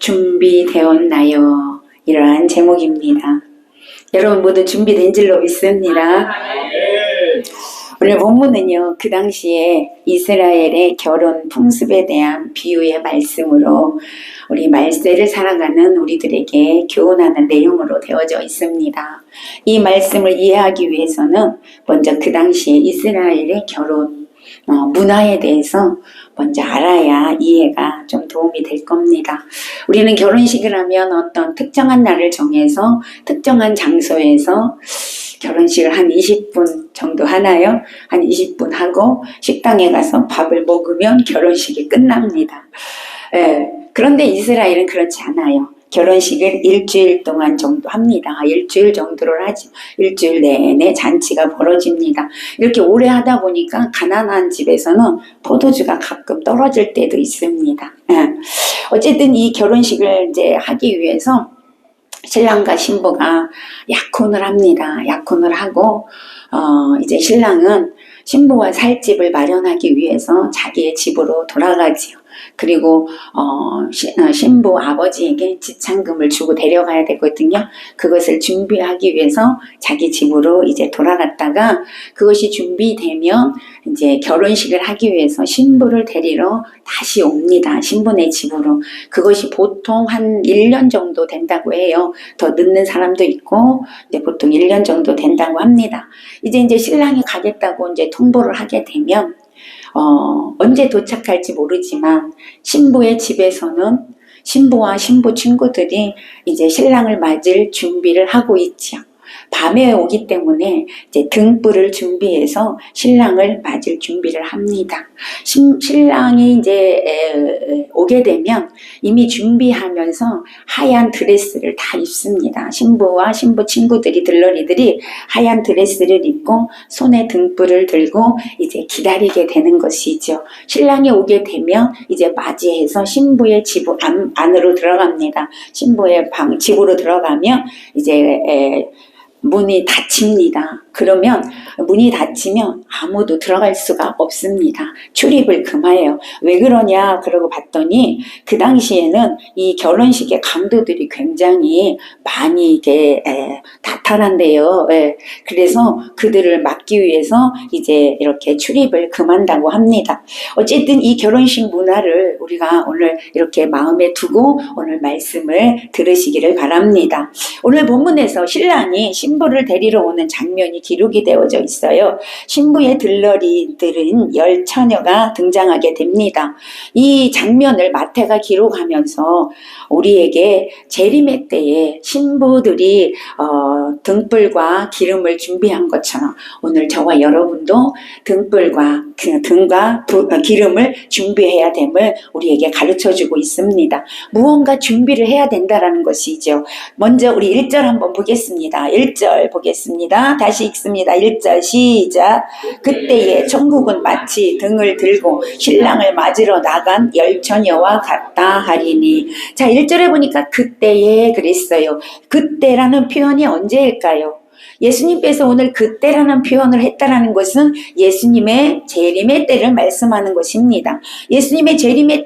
준비되었나요? 이러한 제목입니다. 여러분 모두 준비된 줄로 믿습니다. 오늘 본문은요, 그 당시에 이스라엘의 결혼 풍습에 대한 비유의 말씀으로 우리 말세를 살아가는 우리들에게 교훈하는 내용으로 되어져 있습니다. 이 말씀을 이해하기 위해서는 먼저 그 당시에 이스라엘의 결혼 문화에 대해서 먼저 알아야 이해가 좀 도움이 될 겁니다. 우리는 결혼식을 하면 어떤 특정한 날을 정해서 특정한 장소에서 결혼식을 한 20분 정도 하나요? 한 20분 하고 식당에 가서 밥을 먹으면 결혼식이 끝납니다. 그런데 이스라엘은 그렇지 않아요. 결혼식을 일주일 동안 정도 합니다. 일주일 정도를 하죠. 일주일 내내 잔치가 벌어집니다. 이렇게 오래 하다 보니까 가난한 집에서는 포도주가 가끔 떨어질 때도 있습니다. 어쨌든 이 결혼식을 이제 하기 위해서 신랑과 신부가 약혼을 합니다. 약혼을 하고 이제 신랑은 신부와 살 집을 마련하기 위해서 자기의 집으로 돌아가지요. 그리고 신부 아버지에게 지참금을 주고 데려가야 되거든요. 그것을 준비하기 위해서 자기 집으로 이제 돌아갔다가 그것이 준비되면 이제 결혼식을 하기 위해서 신부를 데리러 다시 옵니다. 신부네 집으로. 그것이 보통 한 1년 정도 된다고 해요. 더 늦는 사람도 있고 이제 보통 1년 정도 된다고 합니다. 이제 신랑이 가겠다고 이제 통보를 하게 되면 언제 도착할지 모르지만 신부의 집에서는 신부와 신부 친구들이 이제 신랑을 맞을 준비를 하고 있죠. 밤에 오기 때문에 이제 등불을 준비해서 신랑을 맞을 준비를 합니다. 신랑이 이제 오게 되면 이미 준비하면서 하얀 드레스를 다 입습니다. 신부와 신부 친구들이 들러리들이 하얀 드레스를 입고 손에 등불을 들고 이제 기다리게 되는 것이죠. 신랑이 오게 되면 이제 맞이해서 신부의 집 안으로 들어갑니다. 신부의 집으로 들어가면 이제 문이 닫힙니다. 그러면 문이 닫히면 아무도 들어갈 수가 없습니다. 출입을 금하예요. 왜 그러냐 그러고 봤더니 그 당시에는 이 결혼식의 강도들이 굉장히 많이 이게 나타난대요. 그래서 그들을 막기 위해서 이제 이렇게 출입을 금한다고 합니다. 어쨌든 이 결혼식 문화를 우리가 오늘 이렇게 마음에 두고 오늘 말씀을 들으시기를 바랍니다. 오늘 본문에서 신랑이 신부를 데리러 오는 장면이 기록이 되어져 있어요. 신부의 들러리들은 10처녀가 등장하게 됩니다. 이 장면을 마태가 기록하면서 우리에게 재림의 때에 신부들이 등불과 기름을 준비한 것처럼 오늘 저와 여러분도 등불과 등과 기름을 준비해야 됨을 우리에게 가르쳐주고 있습니다. 무언가 준비를 해야 된다라는 것이죠. 먼저 우리 1절 한번 보겠습니다. 1절 보겠습니다. 다시 읽습니다. 1절 시작. 그때에 천국은 마치 등을 들고 신랑을 맞으러 나간 10처녀와 같다 하리니. 자, 1절에 보니까 그때에 그랬어요. 그때라는 표현이 언제일까요? 예수님께서 오늘 그때라는 표현을 했다라는 것은 예수님의 재림의 때를 말씀하는 것입니다. 예수님의 재림의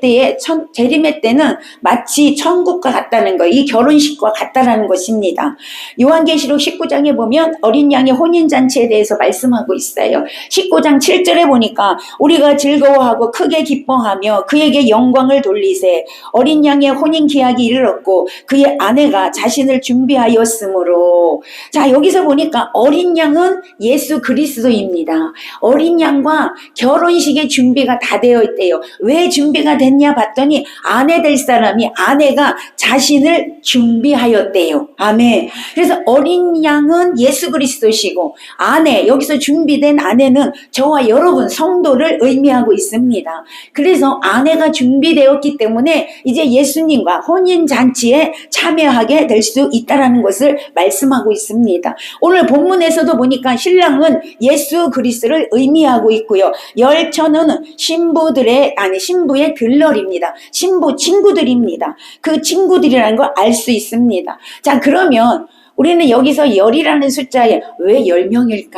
때는 마치 천국과 같다는 거, 이 결혼식과 같다라는 것입니다. 요한계시록 19장에 보면 어린 양의 혼인잔치에 대해서 말씀하고 있어요. 19장 7절에 보니까 우리가 즐거워하고 크게 기뻐하며 그에게 영광을 돌리세 어린 양의 혼인 기약이 이르렀고 그의 아내가 자신을 준비하였으므로. 자, 여기서 보니까 어린 양은 예수 그리스도입니다. 어린 양과 결혼식의 준비가 다 되어 있대요. 왜 준비가 됐냐 봤더니 아내 될 사람이 아내가 자신을 준비하였대요. 아멘. 그래서 어린 양은 예수 그리스도시고 아내, 여기서 준비된 아내는 저와 여러분 성도를 의미하고 있습니다. 그래서 아내가 준비되었기 때문에 이제 예수님과 혼인잔치에 참여하게 될 수 있다는 것을 말씀하고 있습니다. 오늘 본문에서도 보니까 신랑은 예수 그리스도를 의미하고 있고요. 10처녀는 신부의 들러리입니다. 신부 친구들입니다. 그 친구들이라는 걸 알 수 있습니다. 자, 그러면 우리는 여기서 열이라는 숫자에 왜 10명일까?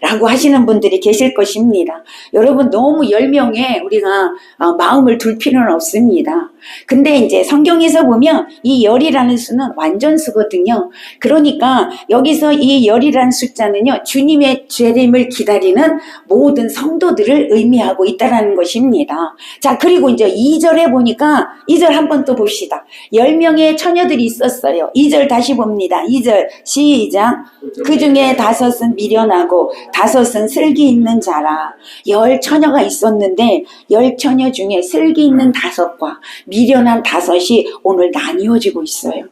라고 하시는 분들이 계실 것입니다. 여러분 너무 10명에 우리가 마음을 둘 필요는 없습니다. 근데 이제 성경에서 보면 이 열이라는 수는 완전수거든요. 그러니까 여기서 이 열이라는 숫자는요, 주님의 재림을 기다리는 모든 성도들을 의미하고 있다는 것입니다. 자, 그리고 이제 2절에 보니까 2절 한번 또 봅시다. 10명의 처녀들이 있었어요. 2절 다시 봅니다. 2절 시작. 그 중에 5은 미련하고 5은 슬기 있는 자라. 10 처녀가 있었는데 10 처녀 중에 슬기 있는 5과 미련한 5이 오늘 나뉘어지고 있어요.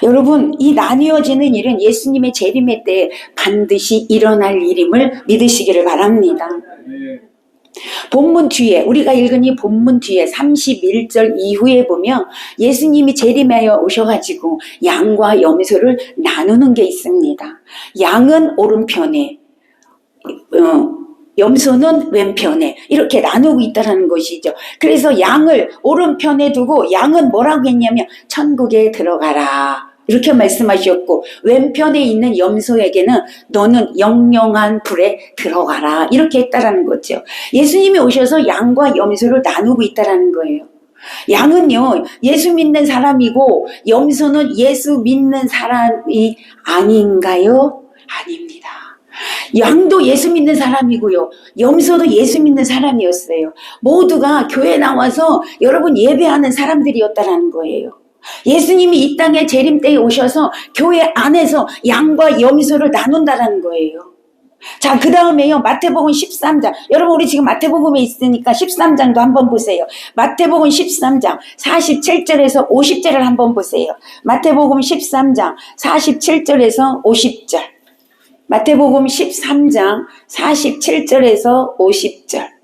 여러분, 이 나뉘어지는 일은 예수님의 재림의 때에 반드시 일어날 일임을 믿으시기를 바랍니다. 본문 뒤에, 우리가 읽은 이 본문 뒤에 31절 이후에 보면 예수님이 재림하여 오셔가지고 양과 염소를 나누는 게 있습니다. 양은 오른편에, 염소는 왼편에 이렇게 나누고 있다는 것이죠. 그래서 양을 오른편에 두고 양은 뭐라고 했냐면 천국에 들어가라 이렇게 말씀하셨고, 왼편에 있는 염소에게는 너는 영영한 불에 들어가라 이렇게 했다라는 거죠. 예수님이 오셔서 양과 염소를 나누고 있다라는 거예요. 양은요 예수 믿는 사람이고 염소는 예수 믿는 사람이 아닌가요? 아닙니다. 양도 예수 믿는 사람이고요, 염소도 예수 믿는 사람이었어요. 모두가 교회 나와서 여러분 예배하는 사람들이었다라는 거예요. 예수님이 이 땅에 재림 때에 오셔서 교회 안에서 양과 염소를 나눈다라는 거예요. 자, 그 다음에요 마태복음 13장. 여러분 우리 지금 마태복음에 있으니까 13장도 한번 보세요. 마태복음 13장 47절에서 50절을 한번 보세요. 마태복음 13장 47절에서 50절. 마태복음 13장 47절에서 50절.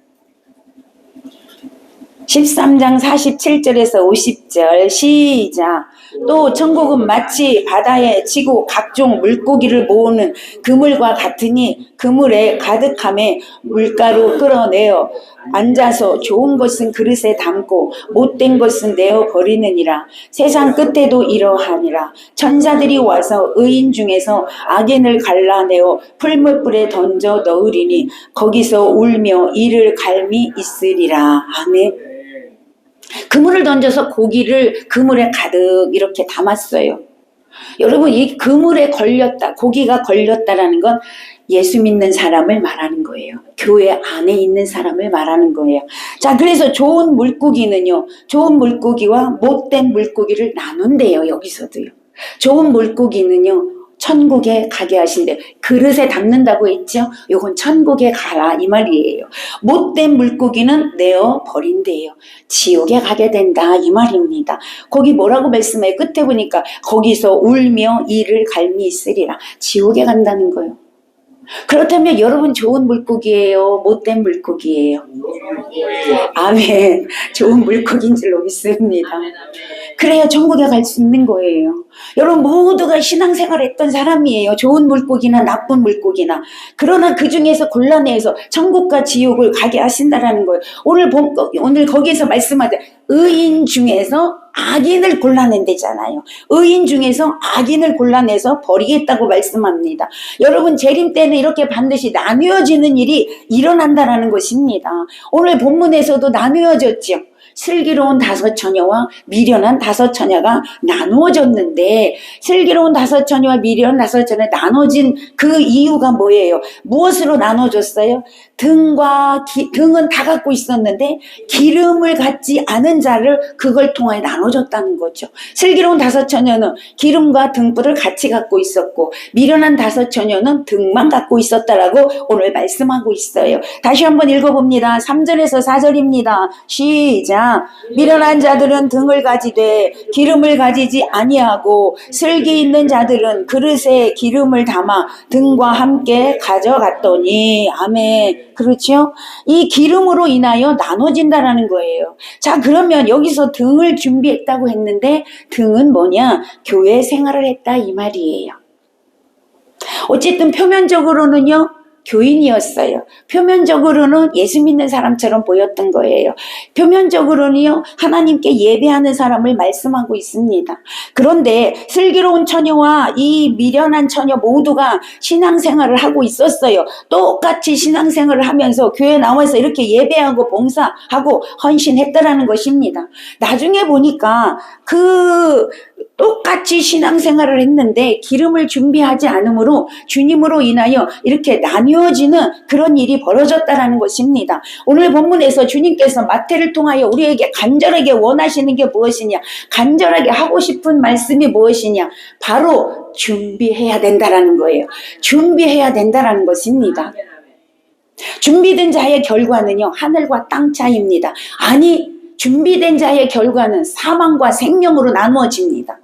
13장 47절에서 50절 시작. 또 천국은 마치 바다에 치고 각종 물고기를 모으는 그물과 같으니 그물에 가득함에 물가로 끌어내어 앉아서 좋은 것은 그릇에 담고 못된 것은 내어 버리느니라. 세상 끝에도 이러하니라. 천사들이 와서 의인 중에서 악인을 갈라내어 풀무불에 던져 넣으리니 거기서 울며 이를 갈미 있으리라. 아멘. 그물을 던져서 고기를 그물에 가득 이렇게 담았어요. 여러분 이 그물에 걸렸다, 고기가 걸렸다라는 건 예수 믿는 사람을 말하는 거예요. 교회 안에 있는 사람을 말하는 거예요. 자, 그래서 좋은 물고기는요, 좋은 물고기와 못된 물고기를 나눈대요. 여기서도요. 좋은 물고기는요 천국에 가게 하신대요. 그릇에 담는다고 했죠? 요건 천국에 가라 이 말이에요. 못된 물고기는 내어 버린대요. 지옥에 가게 된다 이 말입니다. 거기 뭐라고 말씀해요? 끝에 보니까 거기서 울며 이를 갈미 있으리라. 지옥에 간다는 거예요. 그렇다면 여러분 좋은 물고기예요? 못된 물고기예요? 아멘. 좋은 물고기인 줄로 믿습니다. 그래야 천국에 갈 수 있는 거예요. 여러분 모두가 신앙생활 했던 사람이에요. 좋은 물고기나 나쁜 물고기나. 그러나 그 중에서 골라내서 천국과 지옥을 가게 하신다라는 거예요. 오늘 거기에서 말씀하되 의인 중에서 악인을 골라낸대잖아요. 의인 중에서 악인을 골라내서 버리겠다고 말씀합니다. 여러분 재림 때는 이렇게 반드시 나뉘어지는 일이 일어난다라는 것입니다. 오늘 본문에서도 나뉘어졌죠. 슬기로운 5 처녀와 미련한 5 처녀가 나누어졌는데, 슬기로운 5 처녀와 미련한 5 처녀가 나눠진 그 이유가 뭐예요? 무엇으로 나눠졌어요? 등은 다 갖고 있었는데 기름을 갖지 않은 자를 그걸 통해 나눠줬다는 거죠. 슬기로운 5 처녀는 기름과 등불을 같이 갖고 있었고, 미련한 5 처녀는 등만 갖고 있었다라고 오늘 말씀하고 있어요. 다시 한번 읽어봅니다. 3절에서 4절입니다. 시작. 미련한 자들은 등을 가지되 기름을 가지지 아니하고, 슬기 있는 자들은 그릇에 기름을 담아 등과 함께 가져갔더니. 아멘. 그렇죠? 이 기름으로 인하여 나눠진다라는 거예요. 자, 그러면 여기서 등을 준비했다고 했는데 등은 뭐냐? 교회 생활을 했다 이 말이에요. 어쨌든 표면적으로는요 교인이었어요. 표면적으로는 예수 믿는 사람처럼 보였던 거예요. 표면적으로는요, 하나님께 예배하는 사람을 말씀하고 있습니다. 그런데 슬기로운 처녀와 이 미련한 처녀 모두가 신앙생활을 하고 있었어요. 똑같이 신앙생활을 하면서 교회 나와서 이렇게 예배하고 봉사하고 헌신했다라는 것입니다. 나중에 보니까 똑같이 신앙생활을 했는데 기름을 준비하지 않으므로 주님으로 인하여 이렇게 나뉘어지는 그런 일이 벌어졌다라는 것입니다. 오늘 본문에서 주님께서 마태를 통하여 우리에게 간절하게 원하시는 게 무엇이냐, 간절하게 하고 싶은 말씀이 무엇이냐, 바로 준비해야 된다라는 거예요. 준비해야 된다라는 것입니다. 준비된 자의 결과는요, 하늘과 땅 차이입니다. 아니, 준비된 자의 결과는 사망과 생명으로 나누어집니다.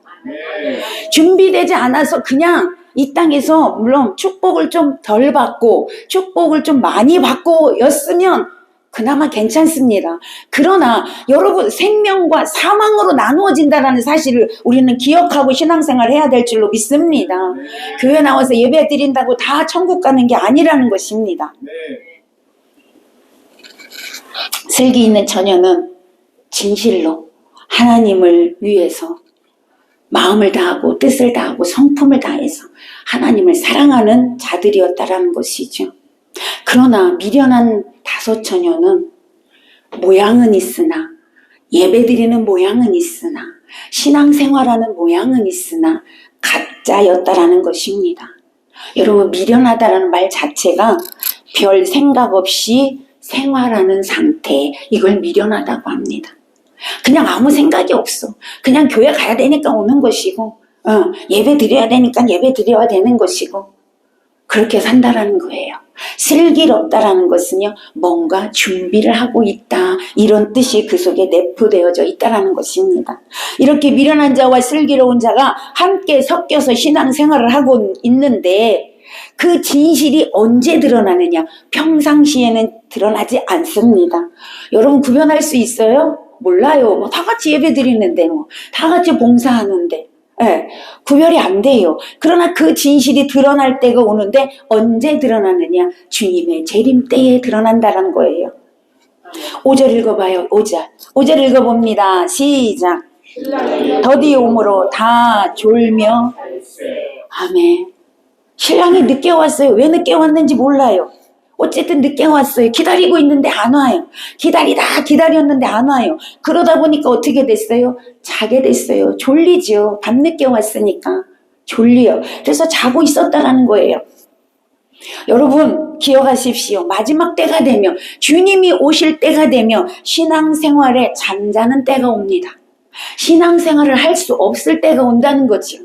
준비되지 않아서 그냥 이 땅에서 물론 축복을 좀 덜 받고 축복을 좀 많이 받고 였으면 그나마 괜찮습니다. 그러나 여러분, 생명과 사망으로 나누어진다는 사실을 우리는 기억하고 신앙생활을 해야 될 줄로 믿습니다. 교회 나와서 예배 드린다고 다 천국 가는 게 아니라는 것입니다. 슬기 있는 처녀는 진실로 하나님을 위해서 마음을 다하고 뜻을 다하고 성품을 다해서 하나님을 사랑하는 자들이었다라는 것이죠. 그러나 미련한 다섯 처녀는 모양은 있으나, 예배드리는 모양은 있으나, 신앙생활하는 모양은 있으나 가짜였다라는 것입니다. 여러분, 미련하다라는 말 자체가 별 생각 없이 생활하는 상태, 이걸 미련하다고 합니다. 그냥 아무 생각이 없어. 그냥 교회 가야 되니까 오는 것이고, 예배 드려야 되니까 예배 드려야 되는 것이고, 그렇게 산다라는 거예요. 슬기롭다라는 것은요, 뭔가 준비를 하고 있다, 이런 뜻이 그 속에 내포되어져 있다라는 것입니다. 이렇게 미련한 자와 슬기로운 자가 함께 섞여서 신앙생활을 하고 있는데 그 진실이 언제 드러나느냐? 평상시에는 드러나지 않습니다. 여러분, 구별할 수 있어요? 몰라요. 뭐 다 같이 예배 드리는데, 다 같이 봉사하는데, 구별이 안 돼요. 그러나 그 진실이 드러날 때가 오는데 언제 드러나느냐? 주님의 재림 때에 드러난다는 거예요. 5절 읽어봐요. 5절 읽어봅니다. 시작. 더디 오므로 다 졸며. 아멘. 신랑이 늦게 왔어요. 왜 늦게 왔는지 몰라요. 어쨌든 늦게 왔어요. 기다리고 있는데 안 와요. 기다렸는데 안 와요. 그러다 보니까 어떻게 됐어요? 자게 됐어요. 졸리죠. 밤늦게 왔으니까 졸려요. 그래서 자고 있었다라는 거예요. 여러분, 기억하십시오. 마지막 때가 되면, 주님이 오실 때가 되면 신앙생활에 잠자는 때가 옵니다. 신앙생활을 할 수 없을 때가 온다는 거죠.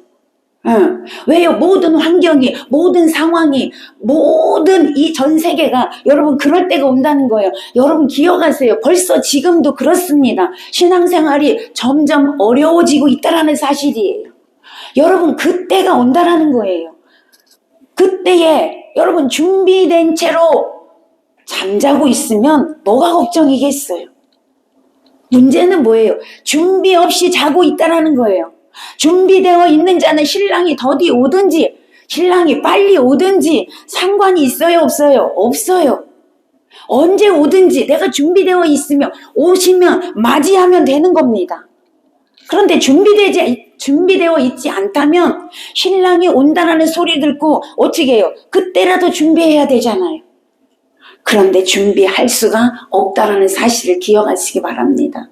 왜요? 모든 환경이, 모든 상황이, 모든 이 전 세계가 여러분 그럴 때가 온다는 거예요. 여러분 기억하세요. 벌써 지금도 그렇습니다. 신앙생활이 점점 어려워지고 있다는 사실이에요. 여러분, 그때가 온다라는 거예요. 그때에 여러분 준비된 채로 잠자고 있으면 뭐가 걱정이겠어요? 문제는 뭐예요? 준비 없이 자고 있다라는 거예요. 준비되어 있는 자는 신랑이 더디 오든지 신랑이 빨리 오든지 상관이 있어요, 없어요? 없어요. 언제 오든지 내가 준비되어 있으면, 오시면 맞이하면 되는 겁니다. 그런데 준비되어 있지 않다면 신랑이 온다라는 소리 듣고 어떻게 해요? 그때라도 준비해야 되잖아요. 그런데 준비할 수가 없다라는 사실을 기억하시기 바랍니다.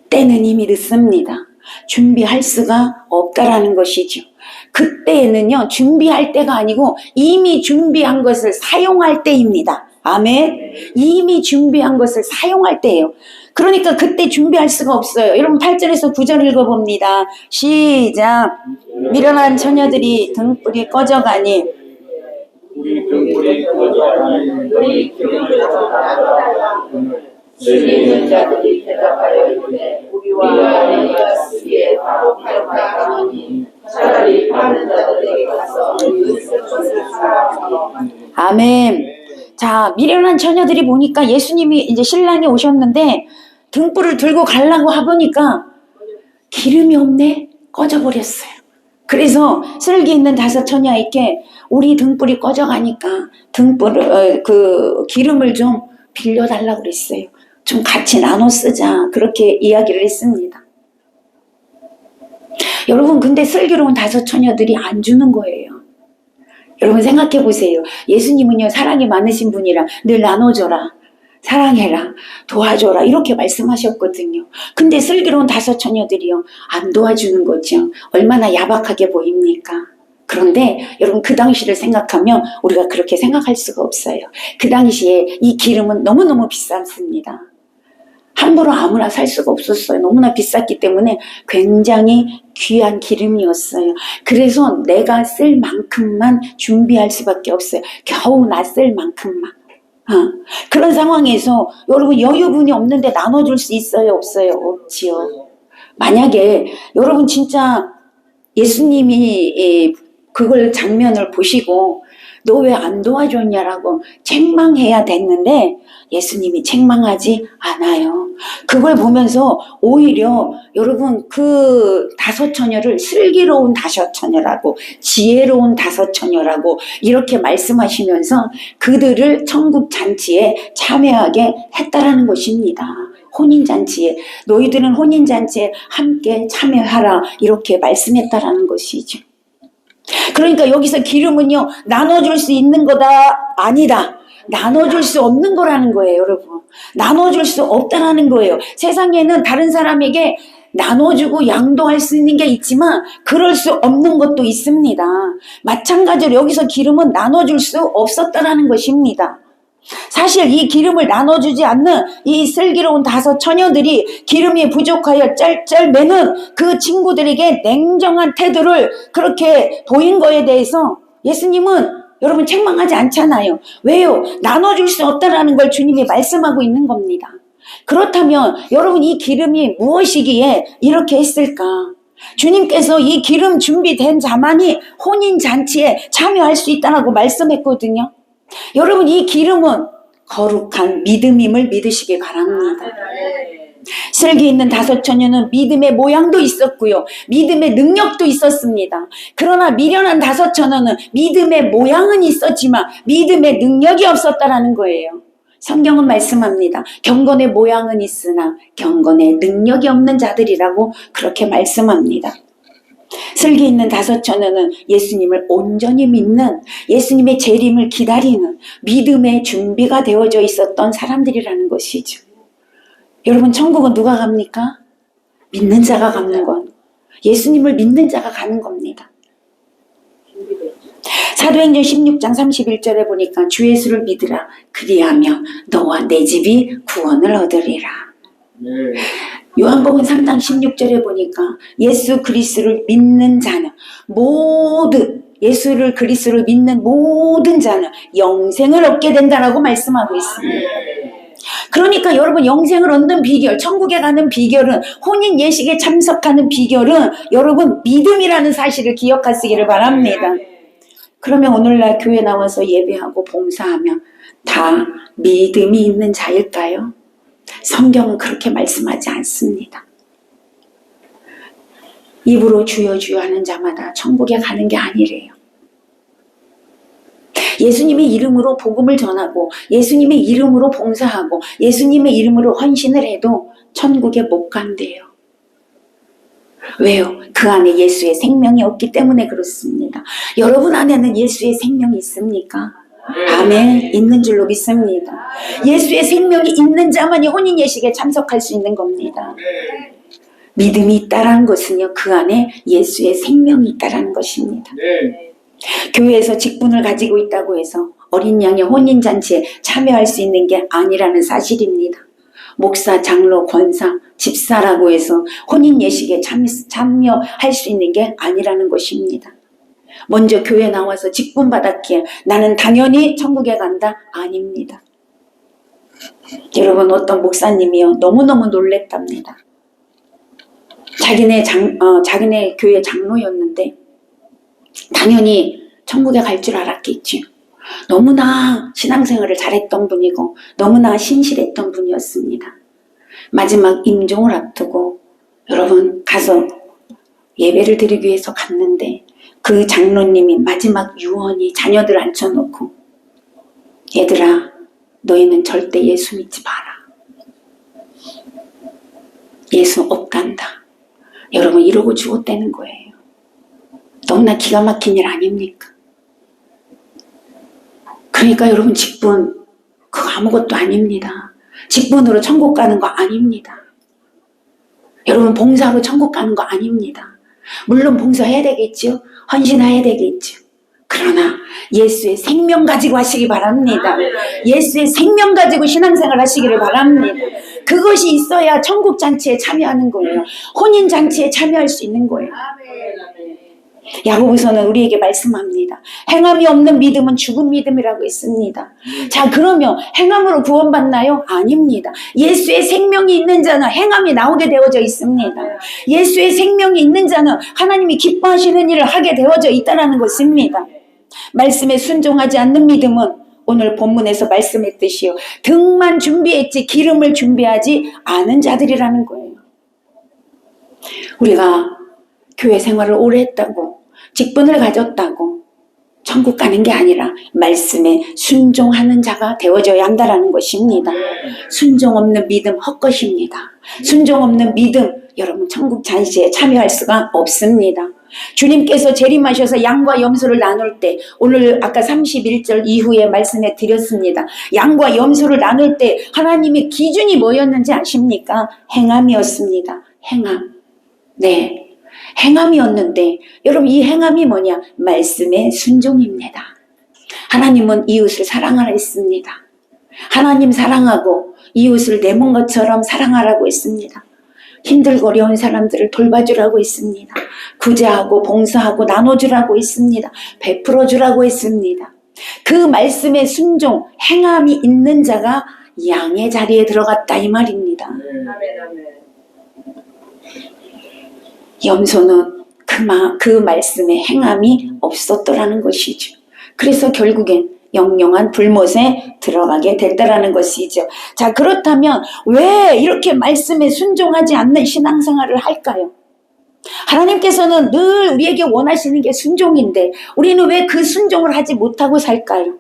때는 이미 늦습니다. 준비할 수가 없다라는 것이죠. 그때에는요, 준비할 때가 아니고 이미 준비한 것을 사용할 때입니다. 아멘. 이미 준비한 것을 사용할 때예요. 그러니까 그때 준비할 수가 없어요. 여러분 8절에서 9절 읽어봅니다. 시작. 미련한 처녀들이 등불이 꺼져가니 우리 등불이 꺼져가니 너희 기름을 쏟아라. 주님은 자들이 대답하여 이르되 우리와 너희가 쓰기에 바로 팔팔하니 차라리 파는 자들에게 가서 있을 것을 사라. 아멘. 자, 미련한 처녀들이 보니까 예수님이 이제 신랑이 오셨는데 등불을 들고 가려고 하보니까 기름이 없네? 꺼져버렸어요. 그래서 슬기 있는 5 처녀에게 우리 등불이 꺼져가니까 그 기름을 좀 빌려달라고 그랬어요. 좀 같이 나눠 쓰자. 그렇게 이야기를 했습니다. 여러분, 근데 슬기로운 5 처녀들이 안 주는 거예요. 여러분 생각해 보세요. 예수님은요, 사랑이 많으신 분이라 늘 나눠줘라, 사랑해라, 도와줘라 이렇게 말씀하셨거든요. 근데 슬기로운 5 처녀들이요, 안 도와주는 거죠. 얼마나 야박하게 보입니까? 그런데 여러분, 그 당시를 생각하면 우리가 그렇게 생각할 수가 없어요. 그 당시에 이 기름은 너무너무 비쌌습니다. 함부로 아무나 살 수가 없었어요. 너무나 비쌌기 때문에 굉장히 귀한 기름이었어요. 그래서 내가 쓸 만큼만 준비할 수밖에 없어요. 겨우 나 쓸 만큼만. 그런 상황에서 여러분, 여유분이 없는데 나눠줄 수 있어요? 없어요? 없지요. 만약에 여러분 진짜 예수님이 그걸 장면을 보시고 너 왜 안 도와줬냐라고 책망해야 됐는데 예수님이 책망하지 않아요. 그걸 보면서 오히려 여러분 그 5 처녀를 슬기로운 5 처녀라고, 지혜로운 5 처녀라고 이렇게 말씀하시면서 그들을 천국 잔치에 참여하게 했다라는 것입니다. 혼인잔치에, 너희들은 혼인잔치에 함께 참여하라 이렇게 말씀했다라는 것이죠. 그러니까 여기서 기름은요, 나눠줄 수 있는 거다, 아니다. 나눠줄 수 없는 거라는 거예요, 여러분. 나눠줄 수 없다라는 거예요. 세상에는 다른 사람에게 나눠주고 양도할 수 있는 게 있지만 그럴 수 없는 것도 있습니다. 마찬가지로 여기서 기름은 나눠줄 수 없었다라는 것입니다. 사실 이 기름을 나눠주지 않는 이 슬기로운 5 처녀들이 기름이 부족하여 짤짤매는 그 친구들에게 냉정한 태도를 그렇게 보인 거에 대해서 예수님은 여러분 책망하지 않잖아요. 왜요? 나눠줄 수 없다라는 걸 주님이 말씀하고 있는 겁니다. 그렇다면 여러분, 이 기름이 무엇이기에 이렇게 했을까? 주님께서 이 기름 준비된 자만이 혼인잔치에 참여할 수 있다고 말씀했거든요. 여러분, 이 기름은 거룩한 믿음임을 믿으시기 바랍니다. 슬기 있는 5 처녀는 믿음의 모양도 있었고요, 믿음의 능력도 있었습니다. 그러나 미련한 5 처녀는 믿음의 모양은 있었지만 믿음의 능력이 없었다라는 거예요. 성경은 말씀합니다. 경건의 모양은 있으나 경건의 능력이 없는 자들이라고 그렇게 말씀합니다. 슬기 있는 5 처녀는 예수님을 온전히 믿는, 예수님의 재림을 기다리는 믿음의 준비가 되어져 있었던 사람들이라는 것이죠. 여러분, 천국은 누가 갑니까? 믿는 자가 가는 건, 예수님을 믿는 자가 가는 겁니다. 사도행전 16장 31절에 보니까 주 예수를 믿으라, 그리하면 너와 내 집이 구원을 얻으리라. 네. 요한복음 3장 16절에 보니까 예수 그리스도를 믿는 자는 예수를 그리스도를 믿는 모든 자는 영생을 얻게 된다라고 말씀하고 있습니다. 그러니까 여러분, 영생을 얻는 비결, 천국에 가는 비결은, 혼인 예식에 참석하는 비결은 여러분 믿음이라는 사실을 기억하시기를 바랍니다. 그러면 오늘날 교회 나와서 예배하고 봉사하면 다 믿음이 있는 자일까요? 성경은 그렇게 말씀하지 않습니다. 입으로 주여 주여 하는 자마다 천국에 가는 게 아니래요. 예수님의 이름으로 복음을 전하고 예수님의 이름으로 봉사하고 예수님의 이름으로 헌신을 해도 천국에 못 간대요. 왜요? 그 안에 예수의 생명이 없기 때문에 그렇습니다. 여러분 안에는 예수의 생명이 있습니까? 아멘. 있는 줄로 믿습니다. 예수의 생명이 있는 자만이 혼인 예식에 참석할 수 있는 겁니다. 믿음이 있다라는 것은요, 그 안에 예수의 생명이 있다라는 것입니다. 교회에서 직분을 가지고 있다고 해서 어린 양의 혼인잔치에 참여할 수 있는 게 아니라는 사실입니다. 목사, 장로, 권사, 집사라고 해서 혼인 예식에 참여할 수 있는 게 아니라는 것입니다. 먼저 교회 나와서 직분 받았기에 나는 당연히 천국에 간다? 아닙니다. 여러분, 어떤 목사님이요, 너무너무 놀랬답니다. 자기네 교회 장로였는데 당연히 천국에 갈 줄 알았겠죠. 너무나 신앙생활을 잘했던 분이고 너무나 신실했던 분이었습니다. 마지막 임종을 앞두고 여러분 가서 예배를 드리기 위해서 갔는데 그 장로님이 마지막 유언이 자녀들 앉혀놓고 얘들아 너희는 절대 예수 믿지 마라. 예수 없단다. 여러분 이러고 죽었다는 거예요. 너무나 기가 막힌 일 아닙니까? 그러니까 여러분 직분 그거 아무것도 아닙니다. 직분으로 천국 가는 거 아닙니다. 여러분 봉사로 천국 가는 거 아닙니다. 물론 봉사해야 되겠죠. 헌신해야 되겠죠. 그러나 예수의 생명 가지고 하시기 바랍니다. 예수의 생명 가지고 신앙생활 하시기를 바랍니다. 그것이 있어야 천국 잔치에 참여하는 거예요. 혼인 잔치에 참여할 수 있는 거예요. 야고보서는 우리에게 말씀합니다. 행함이 없는 믿음은 죽은 믿음이라고 했습니다. 자, 그러면 행함으로 구원받나요? 아닙니다. 예수의 생명이 있는 자는 행함이 나오게 되어져 있습니다. 예수의 생명이 있는 자는 하나님이 기뻐하시는 일을 하게 되어져 있다는 것입니다. 말씀에 순종하지 않는 믿음은 오늘 본문에서 말씀했듯이요, 등만 준비했지 기름을 준비하지 않은 자들이라는 거예요. 우리가 교회 생활을 오래 했다고 직분을 가졌다고 천국 가는 게 아니라 말씀에 순종하는 자가 되어져야 한다는 것입니다. 순종 없는 믿음 헛것입니다. 순종 없는 믿음 여러분 천국 잔치에 참여할 수가 없습니다. 주님께서 재림하셔서 양과 염소를 나눌 때 오늘 아까 31절 이후에 말씀해 드렸습니다. 양과 염소를 나눌 때 하나님의 기준이 뭐였는지 아십니까? 행함이었습니다. 행함. 네. 행함이었는데 여러분 이 행함이 뭐냐? 말씀의 순종입니다. 하나님은 이웃을 사랑하라 했습니다. 하나님 사랑하고 이웃을 내 몸 것처럼 사랑하라고 했습니다. 힘들고 어려운 사람들을 돌봐주라고 했습니다. 구제하고 봉사하고 나눠주라고 했습니다. 베풀어주라고 했습니다. 그 말씀의 순종, 행함이 있는 자가 양의 자리에 들어갔다 이 말입니다. 염소는 그 말씀에 행함이 없었더라는 것이죠. 그래서 결국엔 영영한 불못에 들어가게 됐다라는 것이죠. 자, 그렇다면 왜 이렇게 말씀에 순종하지 않는 신앙생활을 할까요? 하나님께서는 늘 우리에게 원하시는 게 순종인데 우리는 왜 그 순종을 하지 못하고 살까요?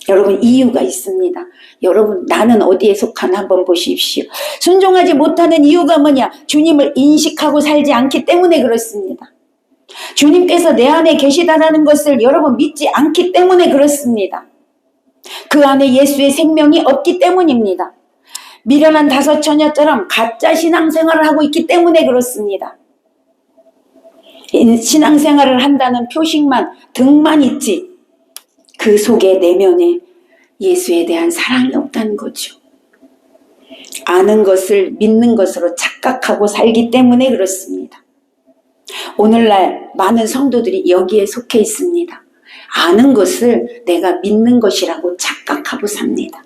여러분 이유가 있습니다. 여러분 나는 어디에 속하나 한번 보십시오. 순종하지 못하는 이유가 뭐냐? 주님을 인식하고 살지 않기 때문에 그렇습니다. 주님께서 내 안에 계시다라는 것을 여러분 믿지 않기 때문에 그렇습니다. 그 안에 예수의 생명이 없기 때문입니다. 미련한 다섯 처녀처럼 가짜 신앙생활을 하고 있기 때문에 그렇습니다. 신앙생활을 한다는 표식만 등만 있지 그 속에 내면에 예수에 대한 사랑이 없다는 거죠. 아는 것을 믿는 것으로 착각하고 살기 때문에 그렇습니다. 오늘날 많은 성도들이 여기에 속해 있습니다. 아는 것을 내가 믿는 것이라고 착각하고 삽니다.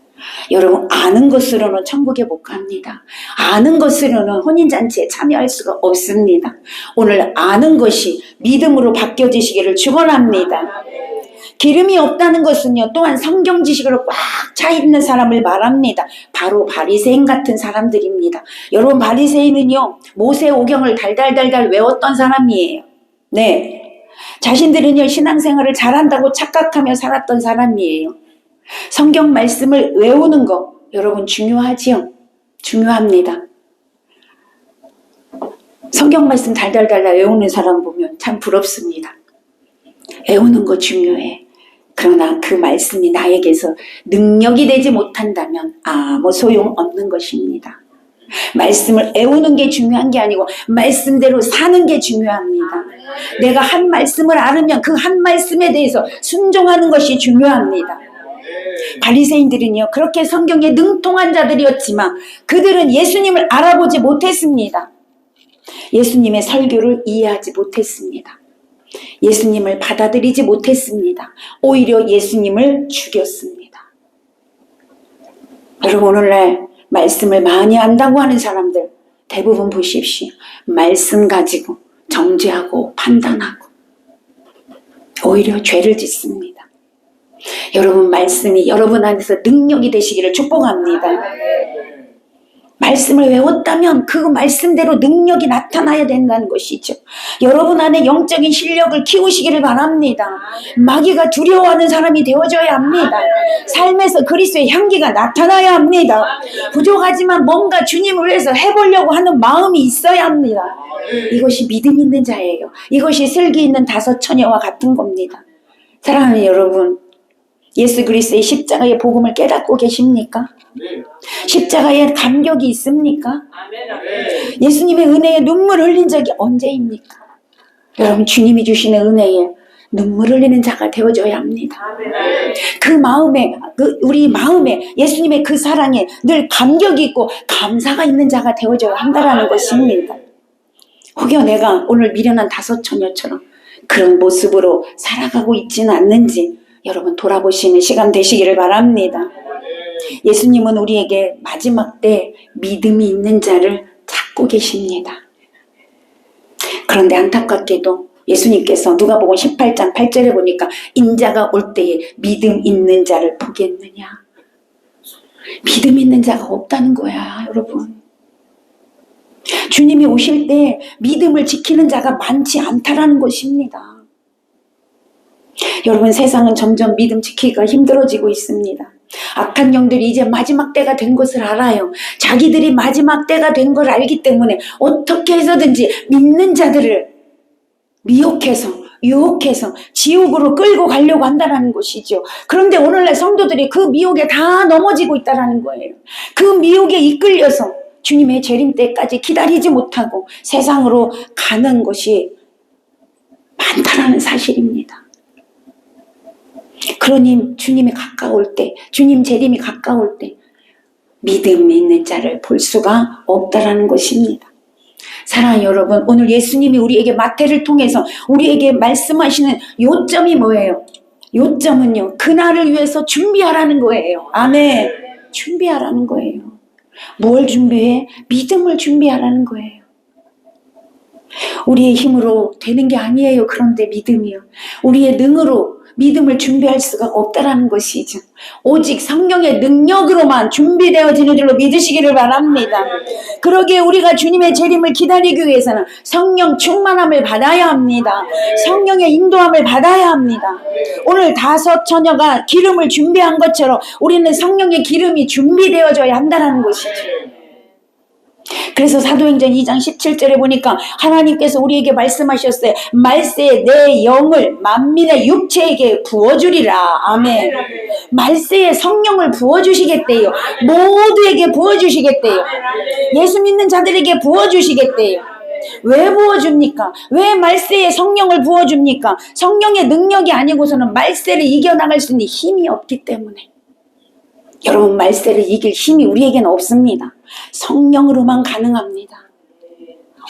여러분 아는 것으로는 천국에 못 갑니다. 아는 것으로는 혼인잔치에 참여할 수가 없습니다. 오늘 아는 것이 믿음으로 바뀌어지시기를 축원합니다. 기름이 없다는 것은요 또한 성경 지식으로 꽉 차 있는 사람을 말합니다. 바로 바리새인 같은 사람들입니다. 여러분 바리새인은요 모세 오경을 달달달달 외웠던 사람이에요. 네, 자신들은요 신앙생활을 잘한다고 착각하며 살았던 사람이에요. 성경 말씀을 외우는 거 여러분 중요하지요? 중요합니다. 성경 말씀 달달달달 외우는 사람 보면 참 부럽습니다. 외우는 거 중요해. 그러나 그 말씀이 나에게서 능력이 되지 못한다면 아무 소용없는 것입니다. 말씀을 외우는 게 중요한 게 아니고 말씀대로 사는 게 중요합니다. 내가 한 말씀을 알으면 그 한 말씀에 대해서 순종하는 것이 중요합니다. 바리새인들은요 그렇게 성경에 능통한 자들이었지만 그들은 예수님을 알아보지 못했습니다. 예수님의 설교를 이해하지 못했습니다. 예수님을 받아들이지 못했습니다. 오히려 예수님을 죽였습니다. 여러분 오늘날 말씀을 많이 안다고 하는 사람들 대부분 보십시오. 말씀 가지고 정죄하고 판단하고 오히려 죄를 짓습니다. 여러분 말씀이 여러분 안에서 능력이 되시기를 축복합니다. 말씀을 외웠다면 그 말씀대로 능력이 나타나야 된다는 것이죠. 여러분 안에 영적인 실력을 키우시기를 바랍니다. 마귀가 두려워하는 사람이 되어줘야 합니다. 삶에서 그리스도의 향기가 나타나야 합니다. 부족하지만 뭔가 주님을 위해서 해보려고 하는 마음이 있어야 합니다. 이것이 믿음 있는 자예요. 이것이 슬기 있는 다섯 처녀와 같은 겁니다. 사랑하는 여러분, 예수 그리스도의 십자가의 복음을 깨닫고 계십니까? 십자가에 감격이 있습니까? 예수님의 은혜에 눈물 흘린 적이 언제입니까? 여러분, 주님이 주시는 은혜에 눈물 흘리는 자가 되어줘야 합니다. 그 마음에, 우리 마음에 예수님의 그 사랑에 늘 감격이 있고 감사가 있는 자가 되어줘야 한다는 것입니다. 혹여 내가 오늘 미련한 다섯 처녀처럼 그런 모습으로 살아가고 있지는 않는지 여러분 돌아보시는 시간 되시기를 바랍니다. 예수님은 우리에게 마지막 때 믿음이 있는 자를 찾고 계십니다. 그런데 안타깝게도 예수님께서 누가복음 18장 8절에 보니까 인자가 올 때에 믿음 있는 자를 보겠느냐. 믿음 있는 자가 없다는 거야, 여러분. 주님이 오실 때 믿음을 지키는 자가 많지 않다라는 것입니다. 여러분, 세상은 점점 믿음 지키기가 힘들어지고 있습니다. 악한 영들이 이제 마지막 때가 된 것을 알아요. 자기들이 마지막 때가 된 걸 알기 때문에 어떻게 해서든지 믿는 자들을 미혹해서 유혹해서 지옥으로 끌고 가려고 한다는 것이죠. 그런데 오늘날 성도들이 그 미혹에 다 넘어지고 있다는 거예요. 그 미혹에 이끌려서 주님의 재림 때까지 기다리지 못하고 세상으로 가는 것이 많다라는 사실입니다. 그러니 주님이 가까울 때, 주님 재림이 가까울 때 믿음 있는 자를 볼 수가 없다라는 것입니다. 사랑하는 여러분, 오늘 예수님이 우리에게 마태를 통해서 우리에게 말씀하시는 요점이 뭐예요? 요점은요, 그날을 위해서 준비하라는 거예요. 아멘. 준비하라는 거예요. 뭘 준비해? 믿음을 준비하라는 거예요. 우리의 힘으로 되는 게 아니에요. 그런데 믿음이요, 우리의 능으로 믿음을 준비할 수가 없다라는 것이죠. 오직 성령의 능력으로만 준비되어지는 줄로 믿으시기를 바랍니다. 그러기에 우리가 주님의 재림을 기다리기 위해서는 성령 충만함을 받아야 합니다. 성령의 인도함을 받아야 합니다. 오늘 다섯 처녀가 기름을 준비한 것처럼 우리는 성령의 기름이 준비되어져야 한다는 것이죠. 그래서 사도행전 2장 17절에 보니까 하나님께서 우리에게 말씀하셨어요. 말세에 내 영을 만민의 육체에게 부어주리라. 아멘. 말세에 성령을 부어주시겠대요. 모두에게 부어주시겠대요. 예수 믿는 자들에게 부어주시겠대요. 왜 부어줍니까? 왜 말세에 성령을 부어줍니까? 성령의 능력이 아니고서는 말세를 이겨나갈 수 있는 힘이 없기 때문에. 여러분, 말세를 이길 힘이 우리에게는 없습니다. 성령으로만 가능합니다.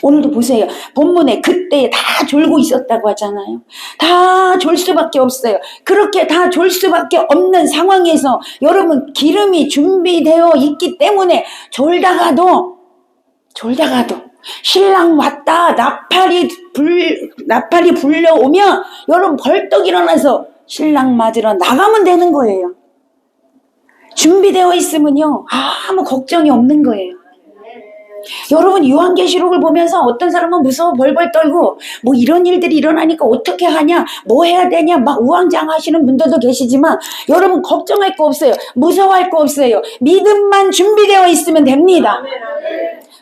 오늘도 보세요. 본문에 그때 다 졸고 있었다고 하잖아요. 다 졸 수밖에 없어요. 그렇게 다 졸 수밖에 없는 상황에서 여러분, 기름이 준비되어 있기 때문에 졸다가도 신랑 왔다 나팔이 불려오면 여러분 벌떡 일어나서 신랑 맞으러 나가면 되는 거예요. 준비되어 있으면요, 아무 걱정이 없는 거예요. 여러분, 요한계시록을 보면서 어떤 사람은 무서워 벌벌 떨고 뭐 이런 일들이 일어나니까 어떻게 하냐, 뭐 해야 되냐 막 우왕좌왕하시는 분들도 계시지만 여러분, 걱정할 거 없어요. 무서워할 거 없어요. 믿음만 준비되어 있으면 됩니다.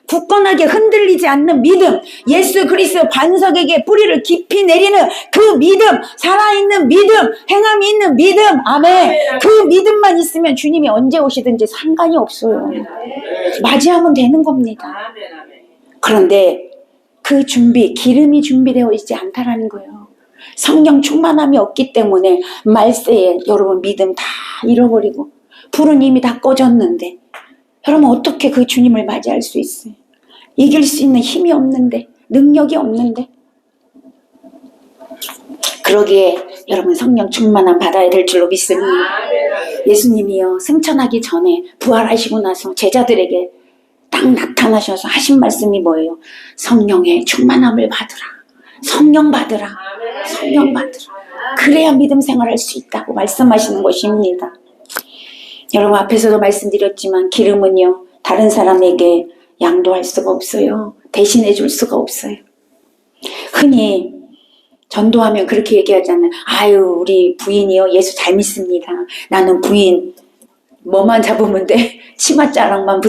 굳건하게 흔들리지 않는 믿음, 예수 그리스도 반석에게 뿌리를 깊이 내리는 그 믿음, 살아있는 믿음, 행함이 있는 믿음. 아멘. 그 믿음만 있으면 주님이 언제 오시든지 상관이 없어요. 맞이하면 되는 겁니다. 그런데 그 준비, 기름이 준비되어 있지 않다라는 거예요. 성령 충만함이 없기 때문에 말세에 여러분 믿음 다 잃어버리고 불은 이미 다 꺼졌는데 여러분, 어떻게 그 주님을 맞이할 수 있어요? 이길 수 있는 힘이 없는데, 능력이 없는데. 그러기에 여러분, 성령 충만함 받아야 될 줄로 믿습니다. 예수님이요, 승천하기 전에 부활하시고 나서 제자들에게 딱 나타나셔서 하신 말씀이 뭐예요? 성령의 충만함을 받으라. 성령 받으라. 성령 받으라. 그래야 믿음 생활할 수 있다고 말씀하시는 것입니다. 여러분, 앞에서도 말씀드렸지만 기름은요, 다른 사람에게 양도할 수가 없어요. 대신해 줄 수가 없어요. 흔히 전도하면 그렇게 얘기하잖아요. 아유, 우리 부인이요, 예수 잘 믿습니다. 나는 부인 뭐만 잡으면 돼? 치맛자락만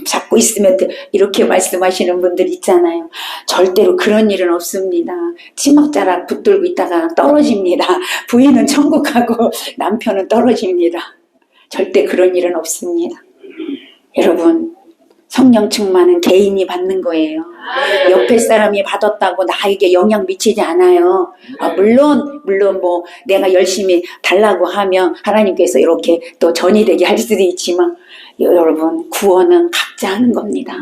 잡고 있으면 돼. 이렇게 말씀하시는 분들 있잖아요. 절대로 그런 일은 없습니다. 치맛자락 붙들고 있다가 떨어집니다. 부인은 천국 가고 남편은 떨어집니다. 절대 그런 일은 없습니다. 여러분, 성령 충만은 개인이 받는 거예요. 옆에 사람이 받았다고 나에게 영향 미치지 않아요. 물론 뭐 내가 열심히 달라고 하면 하나님께서 이렇게 또 전이 되게 할 수도 있지만, 여러분, 구원은 각자 하는 겁니다.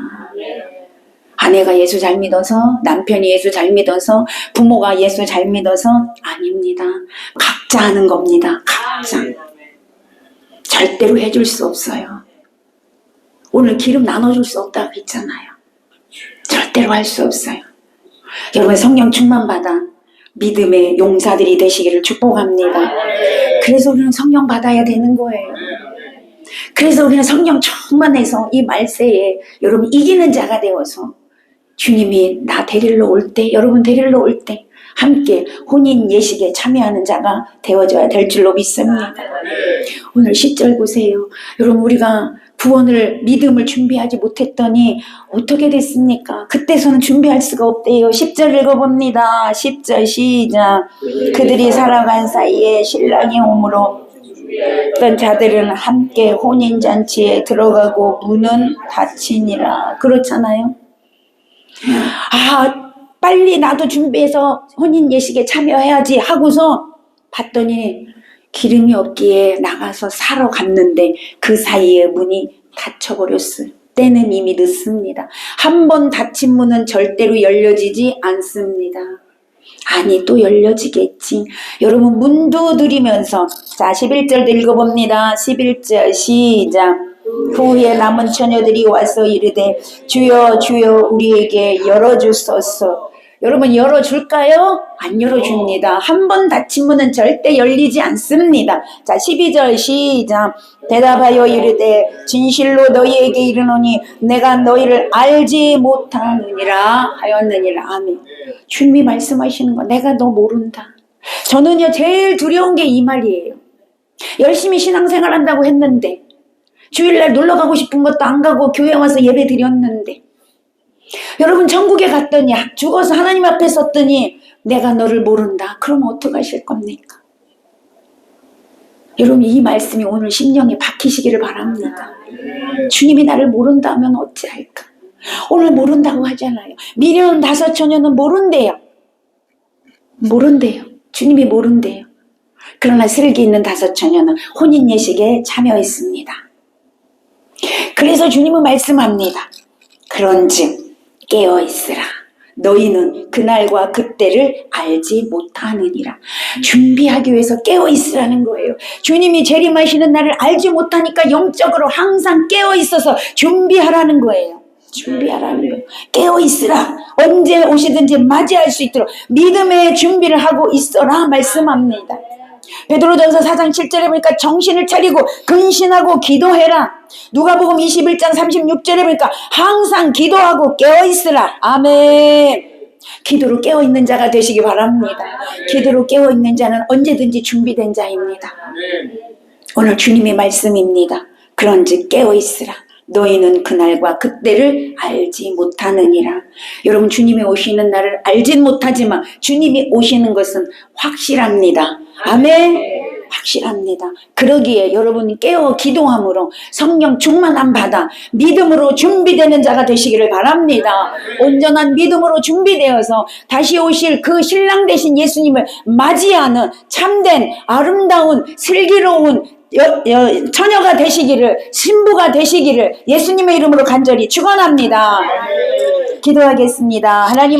아내가 예수 잘 믿어서, 남편이 예수 잘 믿어서, 부모가 예수 잘 믿어서 아닙니다. 각자 하는 겁니다. 각자. 절대로 해줄 수 없어요. 오늘 기름 나눠줄 수 없다고 했잖아요. 절대로 할 수 없어요. 여러분, 성령 충만 받아 믿음의 용사들이 되시기를 축복합니다. 그래서 우리는 성령 받아야 되는 거예요. 그래서 우리는 성령 충만해서 이 말세에 여러분 이기는 자가 되어서 주님이 나 데리러 올 때, 여러분 데리러 올 때 함께 혼인 예식에 참여하는 자가 되어져야 될 줄로 믿습니다. 오늘 10절 보세요. 여러분, 우리가 구원을, 믿음을 준비하지 못했더니 어떻게 됐습니까? 그때서는 준비할 수가 없대요. 10절 읽어봅니다. 10절 시작. 그들이 살아간 사이에 신랑이 오므로 어떤 자들은 함께 혼인잔치에 들어가고 문은 닫히니라. 그렇잖아요. 빨리 나도 준비해서 혼인 예식에 참여해야지 하고서 봤더니 기름이 없기에 나가서 사러 갔는데 그 사이에 문이 닫혀버렸어요. 때는 이미 늦습니다. 한 번 닫힌 문은 절대로 열려지지 않습니다. 아니, 또 열려지겠지. 여러분, 문 두드리면서, 자, 11절도 읽어봅니다. 11절 시작. 후에 남은 처녀들이 와서 이르되 주여 주여 우리에게 열어주소서. 여러분, 열어줄까요? 안 열어줍니다. 한 번 닫힌 문은 절대 열리지 않습니다. 자, 12절 시작. 대답하여 이르되 진실로 너희에게 이르노니 내가 너희를 알지 못하느니라 하였느니라. 아멘. 주님이 말씀하시는 거, 내가 너 모른다. 저는요, 제일 두려운 게 이 말이에요. 열심히 신앙생활 한다고 했는데, 주일날 놀러 가고 싶은 것도 안 가고 교회 와서 예배 드렸는데, 여러분 천국에 갔더니, 죽어서 하나님 앞에 섰더니 내가 너를 모른다. 그럼 어떡하실 겁니까? 여러분, 이 말씀이 오늘 심령에 박히시기를 바랍니다. 주님이 나를 모른다면 어찌할까? 오늘 모른다고 하잖아요. 미련 5 처녀는 모른대요. 모른대요. 주님이 모른대요. 그러나 슬기 있는 5 처녀는 혼인 예식에 참여했습니다. 그래서 주님은 말씀합니다. 그런즉 깨어있으라. 너희는 그날과 그때를 알지 못하느니라. 준비하기 위해서 깨어있으라는 거예요. 주님이 재림하시는 날을 알지 못하니까 영적으로 항상 깨어있어서 준비하라는 거예요. 준비하라는 거예요. 깨어있으라. 언제 오시든지 맞이할 수 있도록 믿음의 준비를 하고 있어라 말씀합니다. 베드로전서 4장 7절에 보니까 정신을 차리고 근신하고 기도해라. 누가복음 21장 36절에 보니까 항상 기도하고 깨어있으라. 아멘. 기도로 깨어있는 자가 되시기 바랍니다. 기도로 깨어있는 자는 언제든지 준비된 자입니다. 오늘 주님의 말씀입니다. 그런즉 깨어있으라. 너희는 그날과 그때를 알지 못하느니라. 여러분, 주님이 오시는 날을 알진 못하지만 주님이 오시는 것은 확실합니다. 아멘. 확실합니다. 그러기에 여러분이 깨어 기도함으로 성령 충만함 받아 믿음으로 준비되는 자가 되시기를 바랍니다. 온전한 믿음으로 준비되어서 다시 오실 그 신랑 되신 예수님을 맞이하는 참된 아름다운 슬기로운 처녀가 되시기를, 신부가 되시기를 예수님의 이름으로 간절히 축원합니다. 기도하겠습니다. 하나님